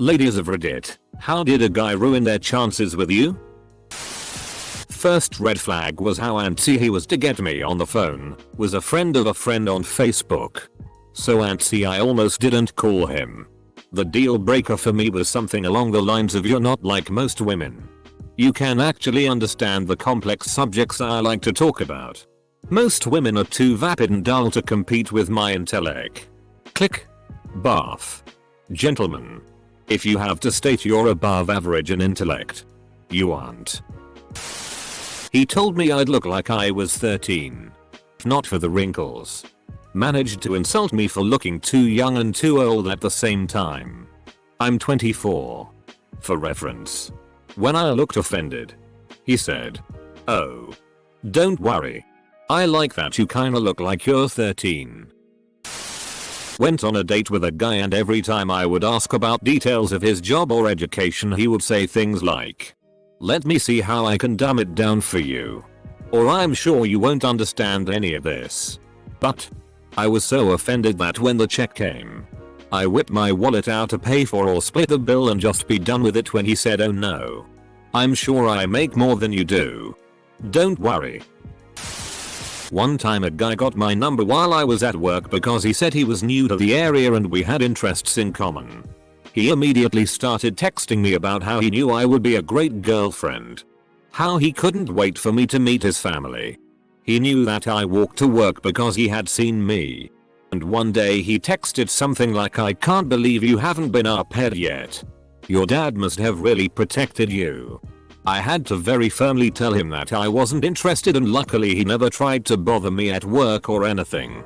Ladies of Reddit, how did a guy ruin their chances with you? First red flag was how antsy he was to get me on the phone, was a friend of a friend on Facebook. So antsy I almost didn't call him. The deal breaker for me was something along the lines of you're not like most women. You can actually understand the complex subjects I like to talk about. Most women are too vapid and dull to compete with my intellect. Click. Bath. Gentlemen. If you have to state you're above average in intellect, you aren't. He told me I'd look like I was 13. Not for the wrinkles. Managed to insult me for looking too young and too old at the same time. I'm 24. For reference. When I looked offended, he said, "Oh. Don't worry. I like that you kinda look like you're 13. Went on a date with a guy and every time I would ask about details of his job or education he would say things like, "Let me see how I can dumb it down for you." Or "I'm sure you won't understand any of this." But I was so offended that when the check came, I whipped my wallet out to pay for or split the bill and just be done with it when he said, "Oh no. I'm sure I make more than you do. Don't worry." One time a guy got my number while I was at work because he said he was new to the area and we had interests in common. He immediately started texting me about how he knew I would be a great girlfriend. How he couldn't wait for me to meet his family. He knew that I walked to work because he had seen me. And one day he texted something like, "I can't believe you haven't been up head yet. Your dad must have really protected you." I had to very firmly tell him that I wasn't interested and luckily he never tried to bother me at work or anything.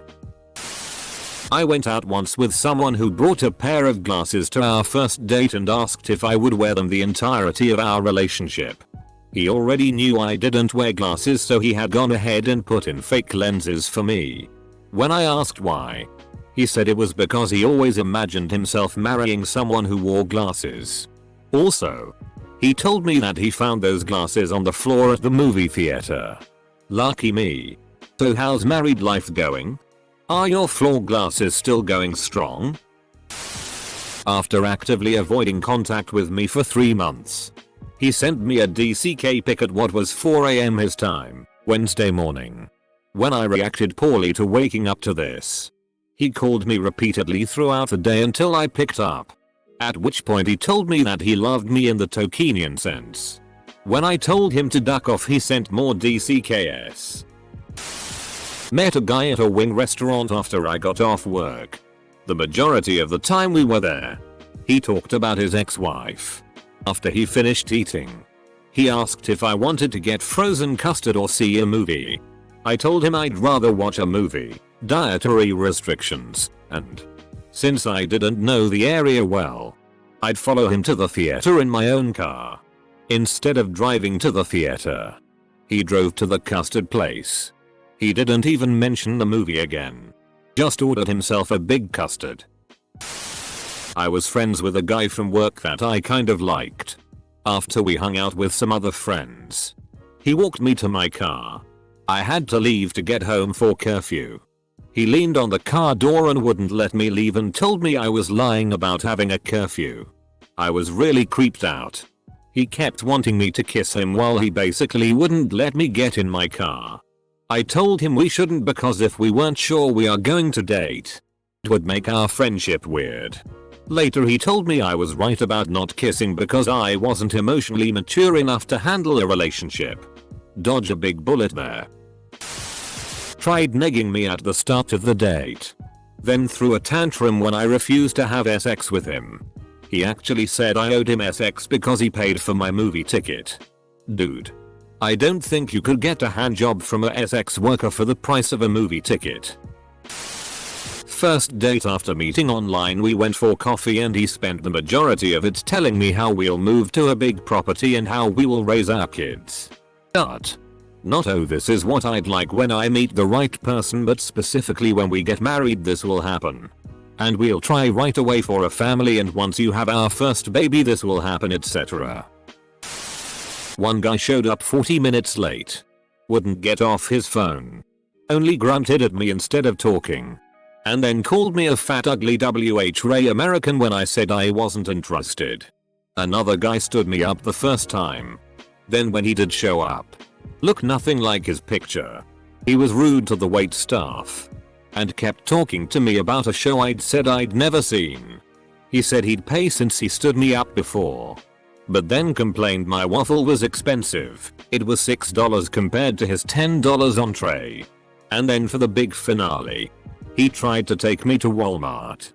I went out once with someone who brought a pair of glasses to our first date and asked if I would wear them the entirety of our relationship. He already knew I didn't wear glasses so he had gone ahead and put in fake lenses for me. When I asked why, he said it was because he always imagined himself marrying someone who wore glasses. Also, he told me that he found those glasses on the floor at the movie theater. Lucky me. So how's married life going? Are your floor glasses still going strong? After actively avoiding contact with me for 3 months, he sent me a DCK pic at what was 4 AM his time, Wednesday morning. When I reacted poorly to waking up to this, he called me repeatedly throughout the day until I picked up. At which point he told me that he loved me in the Tolkienian sense. When I told him to duck off he sent more DCKS. Met a guy at a wing restaurant after I got off work. The majority of the time we were there, he talked about his ex-wife. After he finished eating, he asked if I wanted to get frozen custard or see a movie. I told him I'd rather watch a movie, dietary restrictions, and since I didn't know the area well, I'd follow him to the theater in my own car. Instead of driving to the theater, he drove to the custard place. He didn't even mention the movie again. Just ordered himself a big custard. I was friends with a guy from work that I kind of liked. After we hung out with some other friends, he walked me to my car. I had to leave to get home for curfew. He leaned on the car door and wouldn't let me leave and told me I was lying about having a curfew. I was really creeped out. He kept wanting me to kiss him while he basically wouldn't let me get in my car. I told him we shouldn't because if we weren't sure we are going to date, it would make our friendship weird. Later he told me I was right about not kissing because I wasn't emotionally mature enough to handle a relationship. Dodge a big bullet there. Tried negging me at the start of the date. Then threw a tantrum when I refused to have sex with him. He actually said I owed him sex because he paid for my movie ticket. Dude. I don't think you could get a handjob from a sex worker for the price of a movie ticket. First date after meeting online we went for coffee and he spent the majority of it telling me how we'll move to a big property and how we will raise our kids. Not "oh this is what I'd like when I meet the right person but specifically when we get married this will happen. And we'll try right away for a family and once you have our first baby this will happen etc." One guy showed up 40 minutes late. Wouldn't get off his phone. Only grunted at me instead of talking. And then called me a fat ugly WH American when I said I wasn't interested. Another guy stood me up the first time. Then when he did show up, looked nothing like his picture. He was rude to the wait staff and kept talking to me about a show I'd said I'd never seen. He said he'd pay since he stood me up before, but then complained my waffle was expensive. It was $6 compared to his $10 entree. And then for the big finale, he tried to take me to Walmart.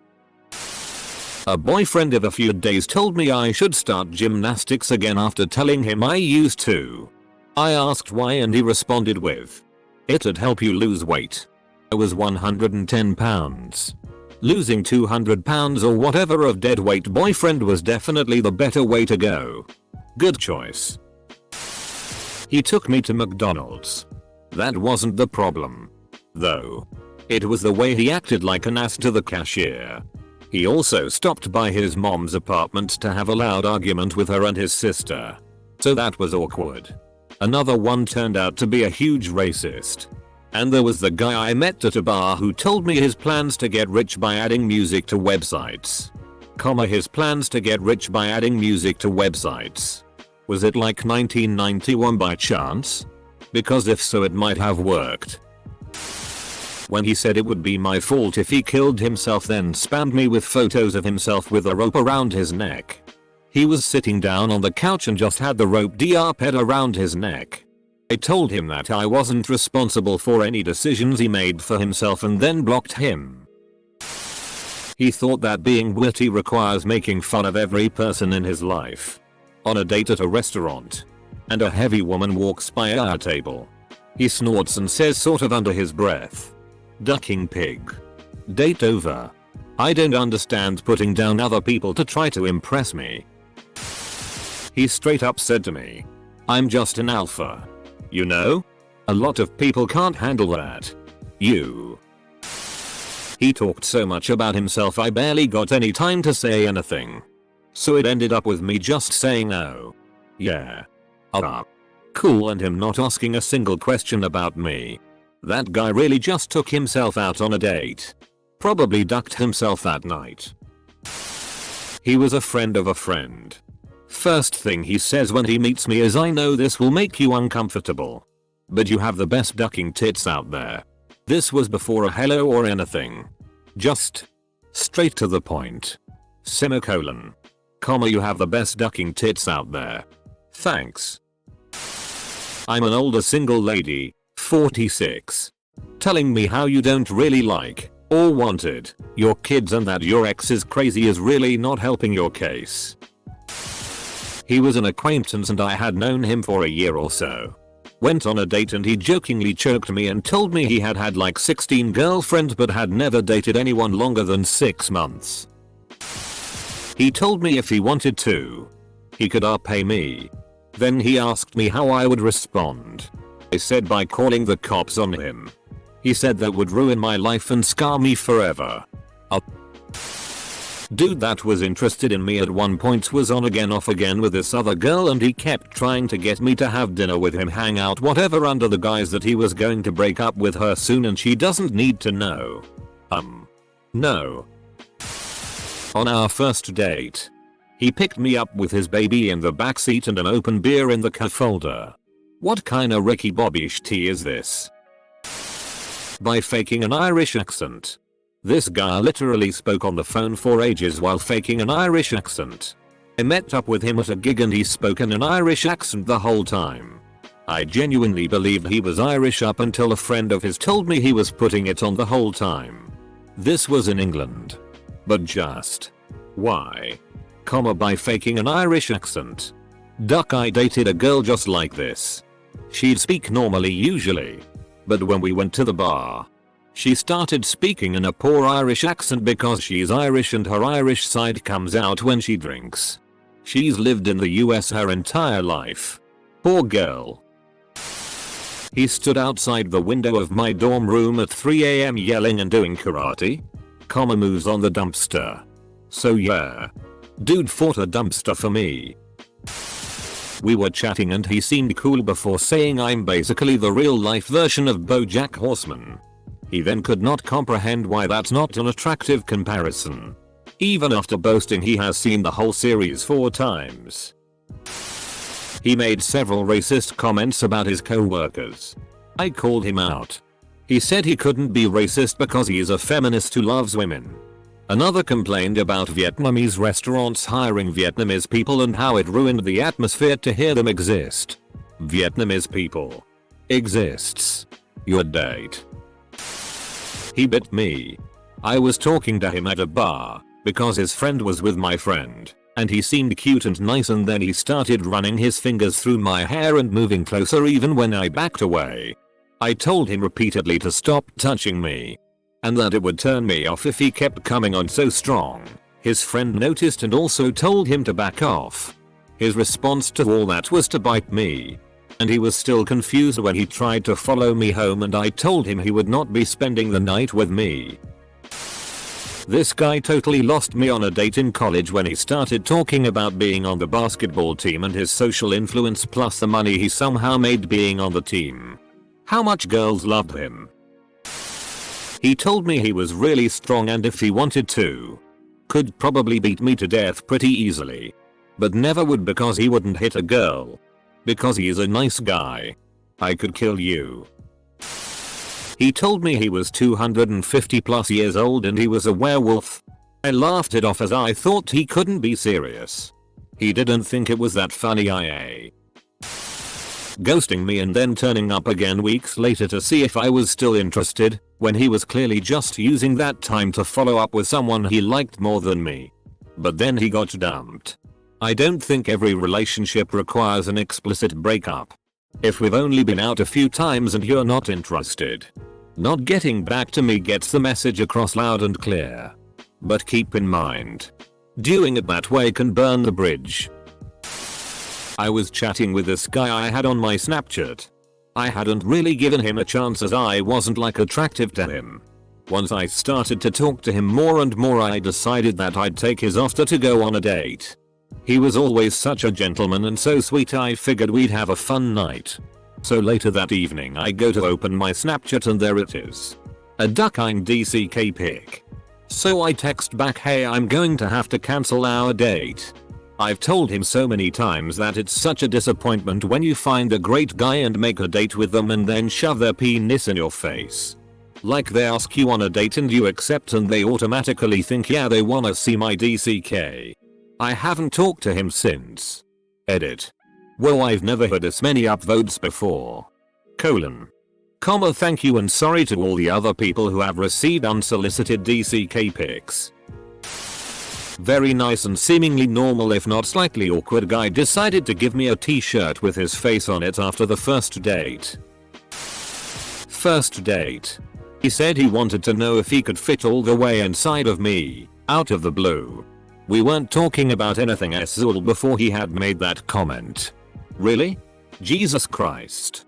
A boyfriend of a few days told me I should start gymnastics again after telling him I used to. I asked why and he responded with, "It'd help you lose weight." I was 110 pounds. Losing 200 pounds or whatever of dead weight boyfriend was definitely the better way to go. Good choice. He took me to McDonald's. That wasn't the problem, though. It was the way he acted like an ass to the cashier. He also stopped by his mom's apartment to have a loud argument with her and his sister. So that was awkward. Another one turned out to be a huge racist. And there was the guy I met at a bar who told me his plans to get rich by adding music to websites. His plans to get rich by adding music to websites. Was it like 1991 by chance? Because if so it might have worked. When he said it would be my fault if he killed himself, then spammed me with photos of himself with a rope around his neck. He was sitting down on the couch and just had the rope draped around his neck. I told him that I wasn't responsible for any decisions he made for himself and then blocked him. He thought that being witty requires making fun of every person in his life. On a date at a restaurant, and a heavy woman walks by our table. He snorts and says sort of under his breath, "Ducking pig." Date over. I don't understand putting down other people to try to impress me. He straight up said to me, "I'm just an alpha. You know? A lot of people can't handle that. You." He talked so much about himself I barely got any time to say anything. So it ended up with me just saying "oh. Yeah. Cool," and him not asking a single question about me. That guy really just took himself out on a date. Probably ducked himself that night. He was a friend of a friend. First thing he says when he meets me is, "I know this will make you uncomfortable, but you have the best ducking tits out there." This was before a hello or anything. Just straight to the point. Semicolon. Comma, "You have the best ducking tits out there. Thanks." I'm an older single lady, 46. Telling me how you don't really like or wanted your kids and that your ex is crazy is really not helping your case. He was an acquaintance and I had known him for a year or so. Went on a date and he jokingly choked me and told me he had like 16 girlfriends but had never dated anyone longer than 6 months. He told me if he wanted to, he could pay me. Then he asked me how I would respond. I said by calling the cops on him. He said that would ruin my life and scar me forever. Dude that was interested in me at one point was on again off again with this other girl and he kept trying to get me to have dinner with him, hang out, whatever, under the guise that he was going to break up with her soon and she doesn't need to know. No. On our first date, he picked me up with his baby in the backseat and an open beer in the cup holder. What kinda Ricky Bobby tea is this? By faking an Irish accent. This guy literally spoke on the phone for ages while faking an Irish accent. I met up with him at a gig and he spoke in an Irish accent the whole time. I genuinely believed he was Irish up until a friend of his told me he was putting it on the whole time. This was in England. But just why? By faking an Irish accent. I dated a girl just like this. She'd speak normally usually. But when we went to the bar, she started speaking in a poor Irish accent because she's Irish and her Irish side comes out when she drinks. She's lived in the US her entire life. Poor girl. He stood outside the window of my dorm room at 3 AM yelling and doing karate, moves on the dumpster. So yeah. Dude fought a dumpster for me. We were chatting and he seemed cool before saying I'm basically the real life version of BoJack Horseman. He then could not comprehend why that's not an attractive comparison. Even after boasting he has seen the whole series 4 times. He made several racist comments about his co-workers. I called him out. He said he couldn't be racist because he is a feminist who loves women. Another complained about Vietnamese restaurants hiring Vietnamese people and how it ruined the atmosphere to hear them exist. Vietnamese people exists. Your date. He bit me. I was talking to him at a bar because his friend was with my friend and he seemed cute and nice, and then he started running his fingers through my hair and moving closer even when I backed away. I told him repeatedly to stop touching me and that it would turn me off if he kept coming on so strong. His friend noticed and also told him to back off. His response to all that was to bite me. And he was still confused when he tried to follow me home, and I told him he would not be spending the night with me. This guy totally lost me on a date in college when he started talking about being on the basketball team and his social influence plus the money he somehow made being on the team. How much girls loved him. He told me he was really strong and if he wanted to, could probably beat me to death pretty easily. But never would because he wouldn't hit a girl. Because he is a nice guy. I could kill you. He told me he was 250 plus years old and he was a werewolf. I laughed it off as I thought he couldn't be serious. He didn't think it was that funny, IA. Ghosting me and then turning up again weeks later to see if I was still interested, when he was clearly just using that time to follow up with someone he liked more than me. But then he got dumped. I don't think every relationship requires an explicit breakup. If we've only been out a few times and you're not interested, not getting back to me gets the message across loud and clear. But keep in mind, doing it that way can burn the bridge. I was chatting with this guy I had on my Snapchat. I hadn't really given him a chance as I wasn't like attractive to him. Once I started to talk to him more and more, I decided that I'd take his offer to go on a date. He was always such a gentleman and so sweet, I figured we'd have a fun night. So later that evening I go to open my Snapchat and there it is. A duck-eyeing DCK pic. So I text back, hey, I'm going to have to cancel our date. I've told him so many times that it's such a disappointment when you find a great guy and make a date with them and then shove their penis in your face. Like they ask you on a date and you accept and they automatically think, yeah, they wanna see my DCK. I haven't talked to him since. Edit. Whoa, I've never heard this many upvotes before. Comma, thank you and sorry to all the other people who have received unsolicited DCK pics. Very nice and seemingly normal if not slightly awkward guy decided to give me a t-shirt with his face on it after the first date. First date. He said he wanted to know if he could fit all the way inside of me, out of the blue. We weren't talking about anything sexual before he had made that comment. Really? Jesus Christ.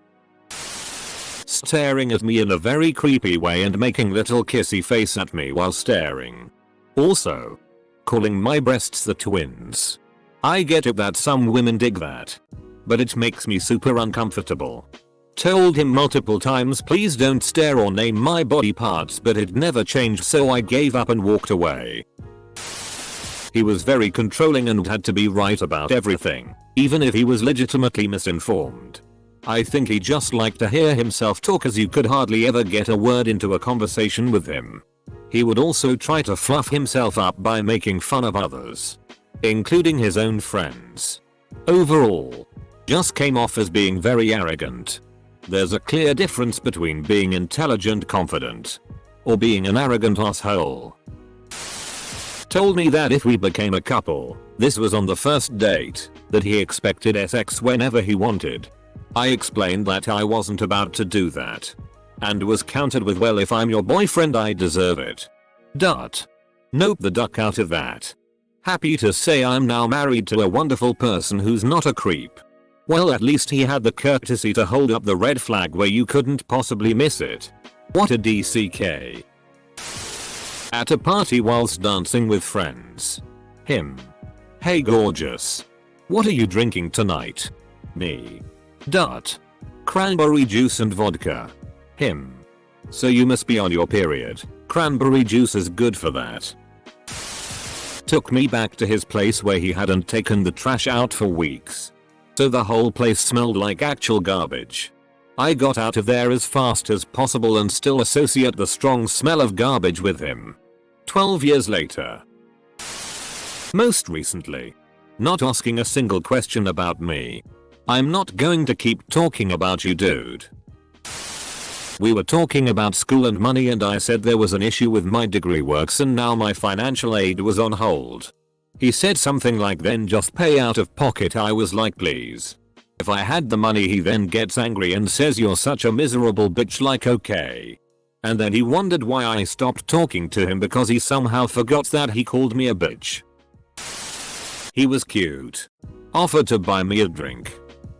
Staring at me in a very creepy way and making little kissy face at me while staring. Also, calling my breasts the twins. I get it that some women dig that, but it makes me super uncomfortable. Told him multiple times please don't stare or name my body parts, but it never changed, so I gave up and walked away. He was very controlling and had to be right about everything, even if he was legitimately misinformed. I think he just liked to hear himself talk as you could hardly ever get a word into a conversation with him. He would also try to fluff himself up by making fun of others, including his own friends. Overall, just came off as being very arrogant. There's a clear difference between being intelligent confident or being an arrogant asshole. Told me that if we became a couple, this was on the first date, that he expected sex whenever he wanted. I explained that I wasn't about to do that. And was countered with, well, if I'm your boyfriend I deserve it. Nope, the duck out of that. Happy to say I'm now married to a wonderful person who's not a creep. Well, at least he had the courtesy to hold up the red flag where you couldn't possibly miss it. What a DCK. At a party whilst dancing with friends. Him. Hey gorgeous. What are you drinking tonight? Me. Cranberry juice and vodka. Him. So you must be on your period. Cranberry juice is good for that. Took me back to his place where he hadn't taken the trash out for weeks. So the whole place smelled like actual garbage. I got out of there as fast as possible and still associate the strong smell of garbage with him. 12 years later. Most recently. Not asking a single question about me. I'm not going to keep talking about you, dude. We were talking about school and money and I said there was an issue with my degree works and now my financial aid was on hold. He said something like then just pay out of pocket. I was like please. If I had the money. He then gets angry and says you're such a miserable bitch, like okay. And then he wondered why I stopped talking to him because he somehow forgot that he called me a bitch. He was cute. Offered to buy me a drink.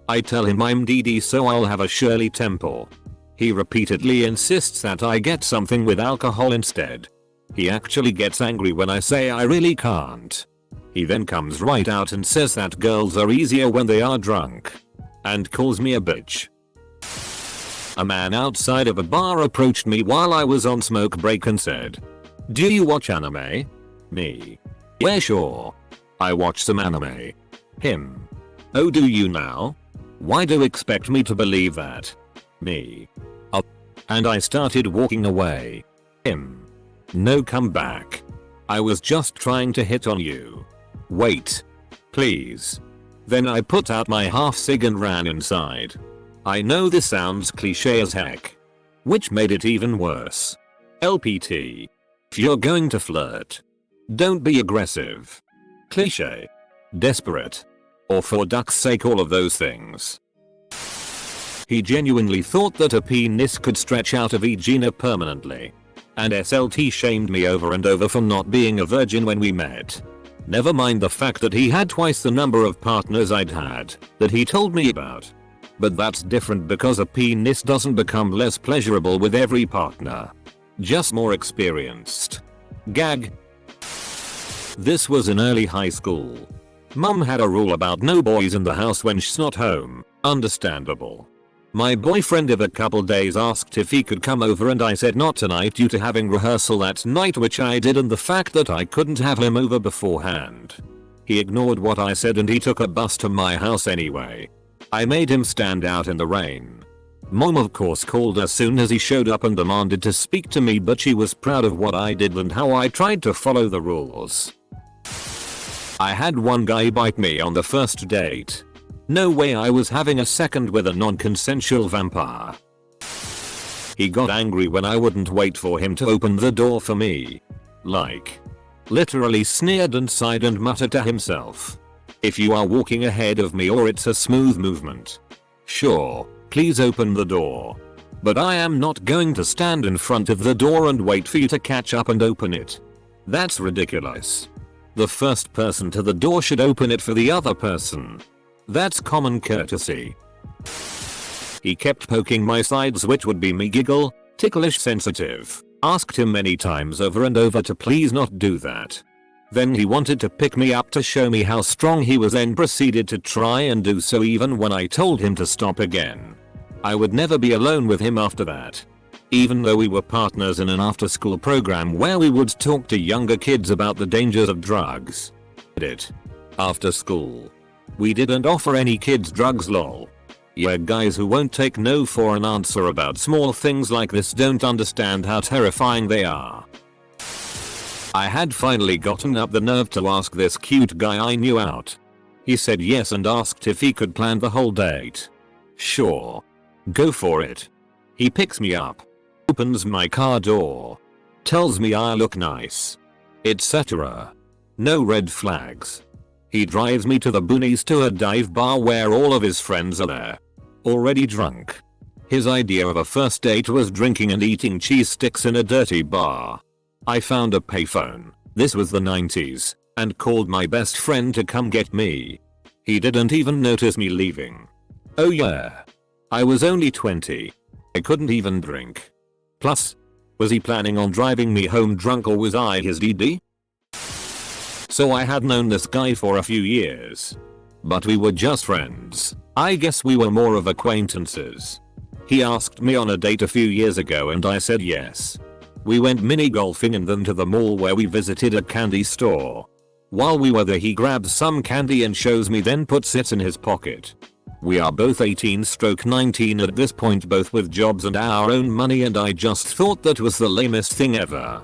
I tell him I'm DD so I'll have a Shirley Temple. He repeatedly insists that I get something with alcohol instead. He actually gets angry when I say I really can't. He then comes right out and says that girls are easier when they are drunk. And calls me a bitch. A man outside of a bar approached me while I was on smoke break and said, "Do you watch anime?" Me. "Yeah, sure. I watch some anime." Him. "Oh, do you now? Why do you expect me to believe that?" Me. "Oh." And I started walking away. Him. "No, come back. I was just trying to hit on you. Wait. Please." Then I put out my half cig and ran inside. I know this sounds cliche as heck. Which made it even worse. LPT. If you're going to flirt, don't be aggressive. Cliche. Desperate. Or for duck's sake, all of those things. He genuinely thought that a penis could stretch out of Egina permanently. And SLT shamed me over and over for not being a virgin when we met. Never mind the fact that he had twice the number of partners I'd had that he told me about. But that's different because a penis doesn't become less pleasurable with every partner. Just more experienced. Gag. This was in early high school. Mum had a rule about no boys in the house when she's not home. Understandable. My boyfriend of a couple days asked if he could come over and I said not tonight due to having rehearsal that night, which I did, and the fact that I couldn't have him over beforehand. He ignored what I said and he took a bus to my house anyway. I made him stand out in the rain. Mom of course called as soon as he showed up and demanded to speak to me, but she was proud of what I did and how I tried to follow the rules. I had one guy bite me on the first date. No way I was having a second with a non-consensual vampire. He got angry when I wouldn't wait for him to open the door for me. Like. Literally sneered and sighed and muttered to himself. "If you are walking ahead of me or it's a smooth movement. Sure, please open the door. But I am not going to stand in front of the door and wait for you to catch up and open it. That's ridiculous. The first person to the door should open it for the other person. That's common courtesy." He kept poking my sides, which would be me giggle, ticklish sensitive. Asked him many times over and over to please not do that. Then he wanted to pick me up to show me how strong he was, and proceeded to try and do so even when I told him to stop again. I would never be alone with him after that. Even though we were partners in an after-school program where we would talk to younger kids about the dangers of drugs. After school. We didn't offer any kids drugs, lol. Yeah, guys who won't take no for an answer about small things like this don't understand how terrifying they are. I had finally gotten up the nerve to ask this cute guy I knew out. He said yes and asked if he could plan the whole date. Sure. Go for it. He picks me up. Opens my car door. Tells me I look nice. Etc. No red flags. He drives me to the boonies to a dive bar where all of his friends are there. Already drunk. His idea of a first date was drinking and eating cheese sticks in a dirty bar. I found a payphone, this was the 90s, and called my best friend to come get me. He didn't even notice me leaving. Oh yeah. I was only 20. I couldn't even drink. Plus, was he planning on driving me home drunk or was I his DD? So I had known this guy for a few years. But we were just friends. I guess we were more of acquaintances. He asked me on a date a few years ago and I said yes. We went mini golfing and then to the mall where we visited a candy store. While we were there he grabs some candy and shows me, then puts it in his pocket. We are both 18/19 at this point, both with jobs and our own money, and I just thought that was the lamest thing ever.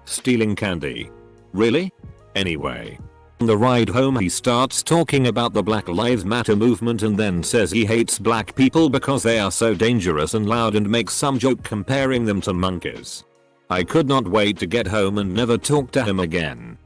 Stealing candy. Really? Anyway. On the ride home he starts talking about the Black Lives Matter movement and then says he hates black people because they are so dangerous and loud, and makes some joke comparing them to monkeys. I could not wait to get home and never talk to him again.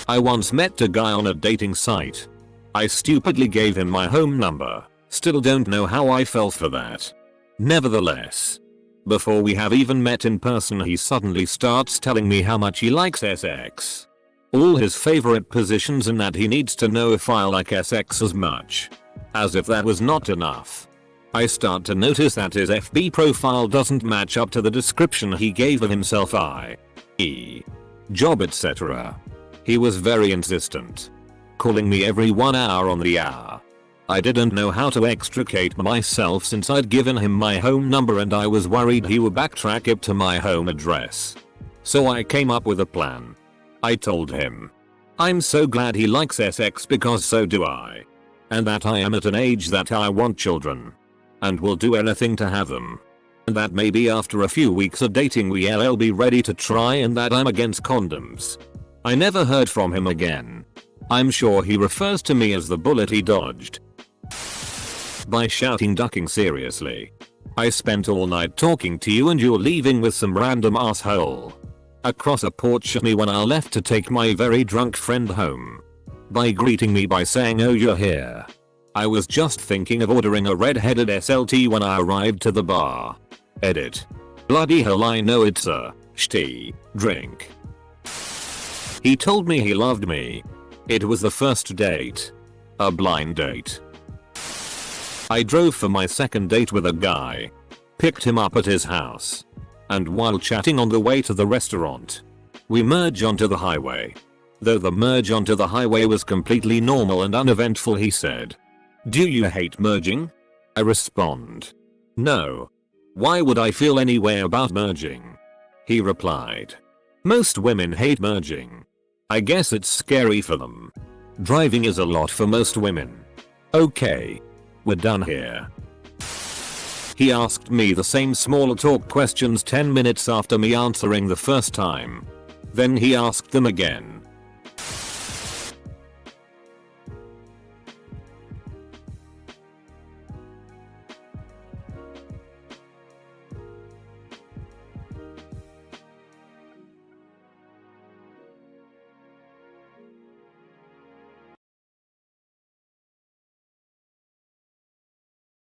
I once met a guy on a dating site. I stupidly gave him my home number. Still don't know how I fell for that. Nevertheless, before we have even met in person he suddenly starts telling me how much he likes SX. All his favorite positions, and that he needs to know if I like SX as much. As if that was not enough. I start to notice that his FB profile doesn't match up to the description he gave of himself, i.e. job, etc. He was very insistent, calling me every 1 hour on the hour. I didn't know how to extricate myself since I'd given him my home number and I was worried he would backtrack it to my home address. So I came up with a plan. I told him I'm so glad he likes SX because so do I. And that I am at an age that I want children. And will do anything to have them. And that maybe after a few weeks of dating we'll be ready to try, and that I'm against condoms. I never heard from him again. I'm sure he refers to me as the bullet he dodged. By shouting ducking, seriously. I spent all night talking to you and you're leaving with some random asshole across a porch at me when I left to take my very drunk friend home. By greeting me by saying, "Oh, you're here. I was just thinking of ordering a red-headed SLT when I arrived to the bar." Edit. Bloody hell, I know it's a shitty drink. He told me he loved me. It was the first date. A blind date. I drove for my second date with a guy. Picked him up at his house. And while chatting on the way to the restaurant, we merge onto the highway. Though the merge onto the highway was completely normal and uneventful, he said, "Do you hate merging?" I respond, "No. Why would I feel any way about merging?" He replied, "Most women hate merging. I guess it's scary for them. Driving is a lot for most women. Okay. We're done here." He asked me the same small talk questions 10 minutes after me answering the first time. Then he asked them again.